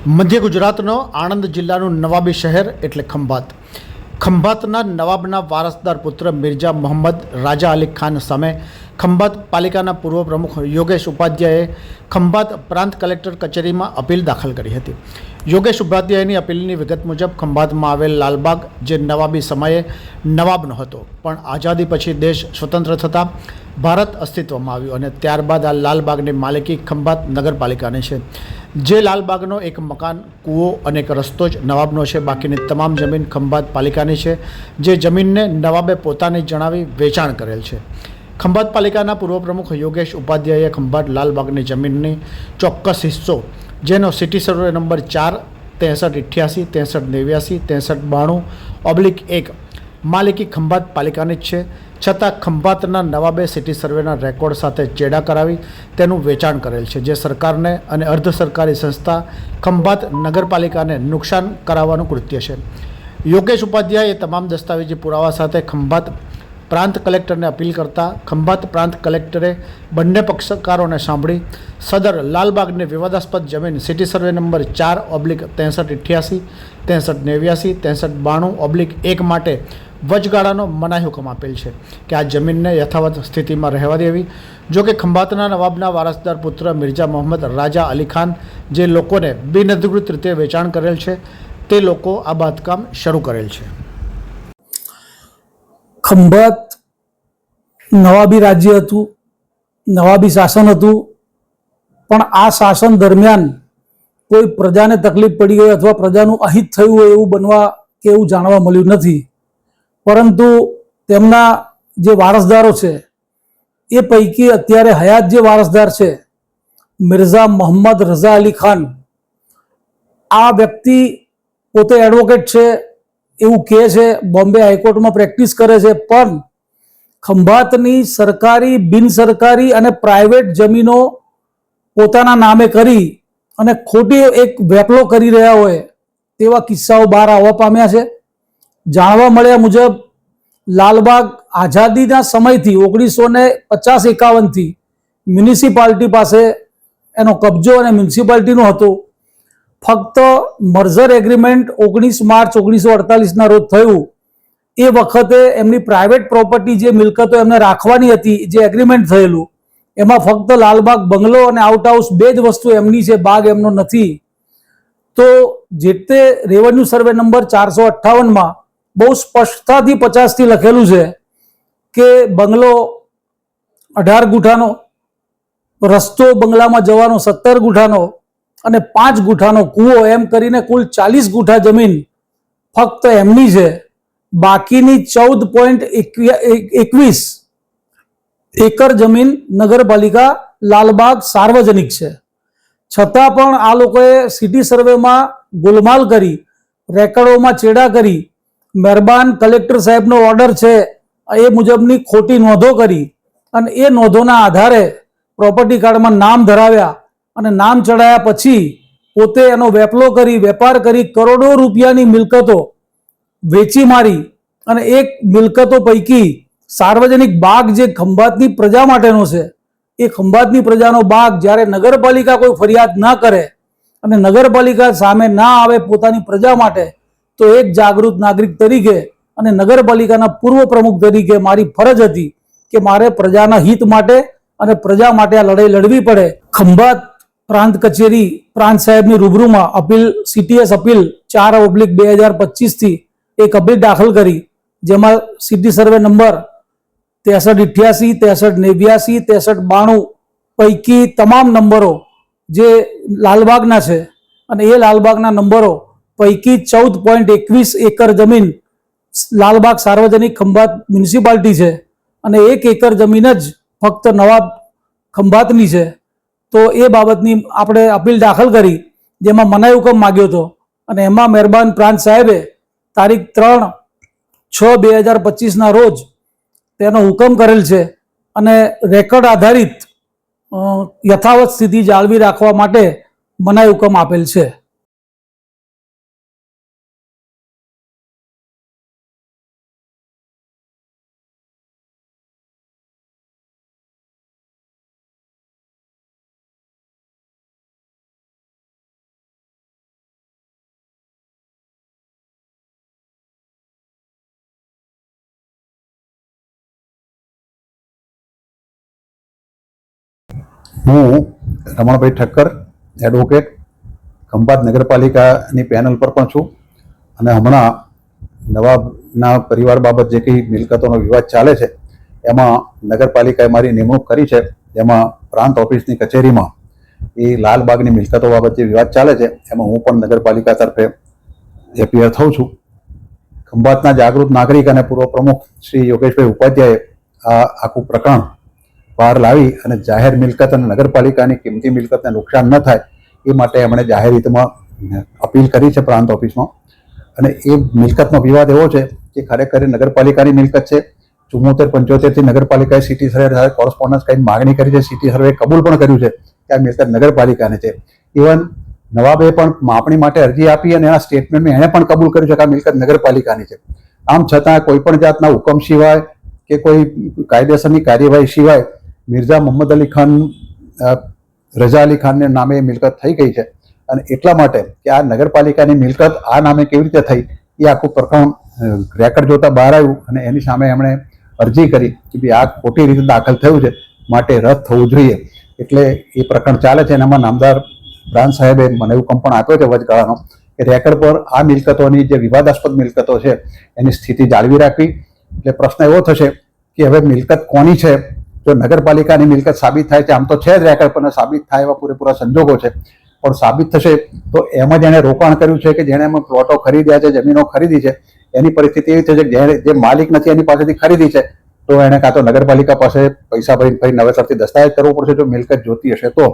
મધ્ય ગુજરાતનો આણંદ જિલ્લાનું નવાબી શહેર એટલે ખંભાત. ખંભાતના નવાબના વારસદાર પુત્ર મિર્ઝા મોહમ્મદ રાજા અલી ખાન સામે ખંભાત પાલિકાના પૂર્વ પ્રમુખ યોગેશ ઉપાધ્યાયે ખંભાત પ્રાંત કલેક્ટર કચેરીમાં અપીલ દાખલ કરી હતી. યોગેશ ઉપાધ્યાયની અપીલની વિગત મુજબ ખંભાતમાં આવેલ લાલબાગ જે નવાબી સમયે નવાબનો હતો, પણ આઝાદી પછી દેશ સ્વતંત્ર થતાં ભારત અસ્તિત્વમાં આવ્યું અને ત્યારબાદ આ લાલબાગની માલિકી ખંભાત નગરપાલિકાની છે. જે લાલબાગનો એક મકાન, કૂવો અને એક રસ્તો જ નવાબનો છે. બાકીની તમામ જમીન ખંભાત પાલિકાની છે. જે જમીનને નવાબે પોતાની જણાવી વેચાણ કરેલ છે. ખંભાત પાલિકાના પૂર્વ પ્રમુખ યોગેશ ઉપાધ્યાયે ખંભાત લાલબાગની જમીનની ચોક્કસ હિસ્સો, જેનો સિટી સર્વે નંબર 4 6388 6389 6392/1 માલિકી ખંભાત પાલિકાની જ છે, છતાં ખંભાતના નવાબે સિટી સર્વેના રેકોર્ડ સાથે ચેડા કરાવી તેનું વેચાણ કરેલ છે. જે સરકારને અને અર્ધ સરકારી સંસ્થા ખંભાત નગરપાલિકાને નુકસાન કરાવવાનું કૃત્ય છે. યોગેશ ઉપાધ્યાયે તમામ દસ્તાવેજી પુરાવા સાથે ખંભાત પ્રાંત કલેક્ટરને અપીલ કરતા ખંભાત પ્રાંત કલેક્ટરે બંને પક્ષકારોને સાંભળી સદર લાલબાગની વિવાદાસ્પદ જમીન સિટી સર્વે નંબર 4/6388 6389 6392/1 માટે વચગાળાનો મનાઈ હુકમ આપેલ છે કે આ જમીનને યથાવત સ્થિતિમાં રહેવા દેવી. જો કે ખંભાતના નવાબના વારસદાર પુત્ર મિર્ઝા મોહમ્મદ રાજા અલી ખાન જે લોકોને બિનઅધિકૃત રીતે વેચાણ કરેલ છે, તે લોકો આ બાંધકામ શરૂ કરેલ છે. ખંભાત નવાબી રાજ્ય હતું, નવાબી શાસન હતું, પણ આ શાસન દરમિયાન કોઈ પ્રજાને તકલીફ પડી ગઈ અથવા પ્રજાનું અહિત થયું હોય એવું બનવા કે એવું જાણવા મળ્યું નથી. પરંતુ તેમના જે વારસદારો છે એ પૈકી અત્યારે હયાત જે વારસદાર છે મિર્ઝા મોહમ્મદ રઝા અલી ખાન, આ વ્યક્તિ પોતે એડવોકેટ છે એવું કહે છે, બોમ્બે હાઈકોર્ટમાં પ્રેક્ટિસ કરે છે, પણ ખંભાતની સરકારી, બિન સરકારી અને પ્રાઇવેટ જમીનો પોતાના નામે કરી અને ખોટી એક વેપલો કરી રહ્યા હોય તેવા કિસ્સાઓ બહાર આવવા પામ્યા છે. જાણવા મળ્યા મુજબ લાલબાગ આઝાદીના સમયથી 1950-51થી મ્યુનિસિપાલિટી પાસે એનો કબજો અને મ્યુનિસિપાલિટીનો હતો. ફક્ત મર્જર એગ્રીમેન્ટ 19 માર્ચ 1948ના રોજ થયું. એ વખતે એમની પ્રાઇવેટ પ્રોપર્ટી, જે મિલકતો એમને રાખવાની હતી, જે એગ્રીમેન્ટ થયેલું, એમાં ફક્ત લાલબાગ બંગલો અને આઉટ હાઉસ બે જ વસ્તુ એમની છે, બાગ એમનો નથી. તો જે તે રેવન્યુ સર્વે નંબર 458માં બહુ સ્પષ્ટતાથી 50થી લખેલું છે કે બંગલો 18 ગુઠાનો, રસ્તો બંગલામાં જવાનો 17 ગુઠાનો અને 5 ગુઠાનો કૂવો, એમ કરીને કુલ 40 ગુઠા જમીન ફક્ત એમની છે. બાકીની 14.21 એકર જમીન નગરપાલિકા લાલબાગ સાર્વજનિક છે. છતાં પણ આ લોકોએ સિટી સર્વેમાં ગોલમાલ કરી, રેકર્ડોમાં ચેડા કરી, મહેરબાન કલેક્ટર સાહેબનો ઓર્ડર છે એ મુજબની ખોટી નોંધો કરી અને એ નોંધોના આધારે પ્રોપર્ટી કાર્ડમાં નામ ધરાવ્યા અને નામ ચડાયા પછી પોતે એનો વેપલો કરી, વેપાર કરી, કરોડો રૂપિયાની મિલકતો વેચી મારી અને એક મિલકતો પૈકી સાર્વજનિક બાગ જે ખંભાતની પ્રજા માટેનો છે, એ ખંભાતની પ્રજાનો બાગ જ્યારે નગરપાલિકા કોઈ ફરિયાદ ના કરે અને નગરપાલિકા સામે ના આવે પોતાની પ્રજા માટે, તો એક જાગૃત નાગરિક તરીકે અને નગરપાલિકાના પૂર્વ પ્રમુખ તરીકે મારી ફરજ હતી કે મારે પ્રજાના હિત માટે અને પ્રજા માટે આ લડાઈ લડવી પડે. ખંભાત પ્રાંત કચેરી પ્રાંત સાહેબની રૂબરૂમાં અપીલ, CTS અપીલ 4/2025થી એક અપીલ દાખલ કરી, જેમાં સિટી સર્વે નંબર 6388 6389 6392 પૈકી તમામ નંબરો જે લાલબાગના છે અને એ લાલબાગના નંબરો પૈકી 14.21 એકર જમીન લાલબાગ સાર્વજનિક ખંભાત મ્યુનિસિપાલિટી છે અને 1 એકર જમીન જ ફક્ત નવાબ ખંભાતની છે. તો એ બાબતની આપણે અપીલ દાખલ કરી, જેમાં મનાઈ હુકમ માગ્યો હતો અને એમાં મહેરબાન પ્રાંત સાહેબે તારીખ 3/6/2025ના રોજ તેનો હુકમ કરેલ છે અને રેકર્ડ આધારિત યથાવત સ્થિતિ જાળવી રાખવા માટે મનાઈ હુકમ આપેલ છે. હું રમણભાઈ ઠક્કર, એડવોકેટ, ખંભાત નગરપાલિકાની પેનલ પર પણ છું અને હમણાં નવાબના પરિવાર બાબત જે કંઈ મિલકતોનો વિવાદ ચાલે છે એમાં નગરપાલિકાએ મારી નિમણૂક કરી છે, જેમાં પ્રાંત ઓફિસની કચેરીમાં એ લાલબાગની મિલકતો બાબત જે વિવાદ ચાલે છે એમાં હું પણ નગરપાલિકા તરફે એપિયર થઉં છું. ખંભાતના જાગૃત નાગરિક અને પૂર્વ પ્રમુખ શ્રી યોગેશભાઈ ઉપાધ્યાયે આ આખું પ્રકરણ બહાર લાવી અને જાહેર મિલકત અને નગરપાલિકાની કિંમતી મિલકતને નુકસાન ન થાય એ માટે એમણે જાહેર હિતમાં અપીલ કરી છે પ્રાંત ઓફિસમાં. અને એ મિલકતનો વિવાદ એવો છે કે ખરેખર નગરપાલિકાની મિલકત છે. 74-75થી નગરપાલિકાએ સિટી સર્વે સાથે કોરસ્પોન્ડન્સ કરીને માગણી કરી છે. સિટી સર્વે કબૂલ પણ કર્યું છે કે આ મિલકત નગરપાલિકાની છે. ઇવન નવાબે પણ માપણી માટે અરજી આપી અને એના સ્ટેટમેન્ટમાં એણે પણ કબૂલ કર્યું છે કે આ મિલકત નગરપાલિકાની છે. આમ છતાં કોઈ પણ જાતના હુકમ સિવાય કે કોઈ કાયદેસરની કાર્યવાહી સિવાય મિર્ઝા મોહમ્મદ અલી ખાન, રઝા અલી ખાનને નામે એ મિલકત થઈ ગઈ છે. અને એટલા માટે કે આ નગરપાલિકાની મિલકત આ નામે કેવી રીતે થઈ એ આખું પ્રકરણ રેકર્ડ જોતા બહાર આવ્યું અને એની સામે એમણે અરજી કરી કે ભાઈ આ ખોટી રીતે દાખલ થયું છે, માટે રદ થવું જોઈએ. એટલે એ પ્રકરણ ચાલે છે અને એમાં નામદાર બ્રાન્ચ સાહેબે મને હુકમ પણ આપ્યો છે વચગાળાનો કે રેકર્ડ પર આ મિલકતોની જે વિવાદાસ્પદ મિલકતો છે એની સ્થિતિ જાળવી રાખવી. એટલે પ્રશ્ન એવો થશે કે હવે મિલકત કોની છે? જો નગરપાલિકાની મિલકત સાબિત થાય છે, આમ તો છે જ રેકર્ડ પર સાબિત થાય એવા પૂરેપૂરા સંજોગો છે, પણ સાબિત થશે તો એમાં જેણે રોકાણ કર્યું છે કે જેણે એમાં પ્લોટો ખરીદ્યા છે, જમીનો ખરીદી છે, એની પરિસ્થિતિ એવી થશે કે જે માલિક નથી એની પાસેથી ખરીદી છે તો એને કાં તો નગરપાલિકા પાસે પૈસા ભરીને ફરી નવેસરથી દસ્તાવેજ કરવો પડશે જો મિલકત જોતી હશે તો,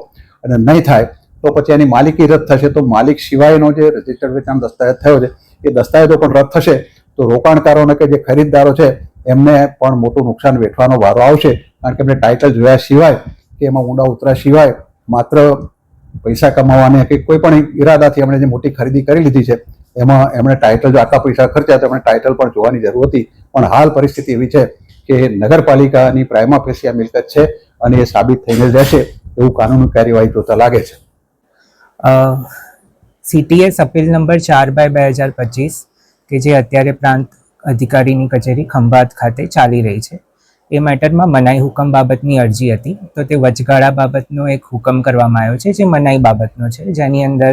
અને નહીં થાય તો પછી એની માલિકી રદ થશે. તો માલિક સિવાયનો જે રજીસ્ટર્ડ વેચાણ દસ્તાવેજ થયો છે એ દસ્તાવેજો પણ રદ થશે તો રોકાણકારોને કે જે ખરીદદારો છે એમને પણ મોટું નુકસાન વેઠવાનો વારો આવશે. કારણ કે એમને ટાઇટલ જોયા સિવાય કે એમાં ઊંડા ઉતર્યા સિવાય માત્ર પૈસા કમાવાને કે કોઈ પણ ઈરાદાથી એમણે જે મોટી ખરીદી કરી લીધી છે એમાં એમણે ટાઇટલ, જો આટલા પૈસા ખર્ચ્યા તો એમણે ટાઇટલ પણ જોવાની જરૂર હતી. પણ હાલ પરિસ્થિતિ એવી છે કે નગરપાલિકાની પ્રાઇમા ફેસી આ મિલકત છે અને એ સાબિત થઈને જ રહેશે એવું કાનૂની કાર્યવાહી જોતા લાગે છે. CTS અપીલ નંબર 4/2025 કે જે અત્યારે પ્રાંત અધિકારીની કચેરી ખંભાત ખાતે ચાલી રહી છે, એ મેટરમાં મનાઈ હુકમ બાબતની અરજી હતી. તો તે વચગાળા બાબતનો એક હુકમ કરવામાં આવ્યો છે જે મનાઈ બાબતનો છે, જેની અંદર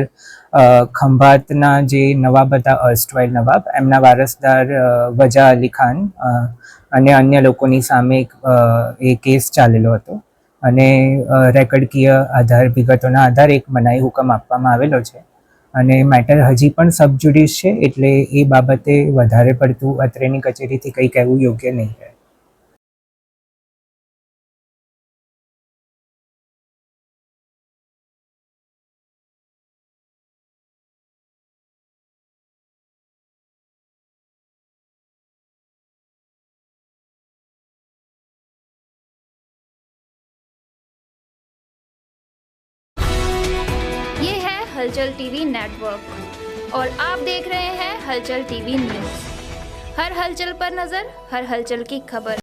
ખંભાતના જે નવાબ હતા, અર્સ્ટવાઇલ નવાબ, એમના વારસદાર વજા અલી ખાન અને અન્ય લોકોની સામે એ કેસ ચાલેલો હતો અને રેકર્ડકીય આધાર વિગતોના આધારે એક મનાઈ હુકમ આપવામાં આવેલો છે અને મેટર હજી પણ સબજુડિસ છે. એટલે એ બાબતે વધારે પડતું અત્રેની કચેરીથી કંઈ કહેવું યોગ્ય નહીં રહે. ये है हलचल टीवी नेटवर्क और आप देख रहे हैं हलचल टीवी न्यूज। हर हलचल पर नजर, हर हलचल की खबर।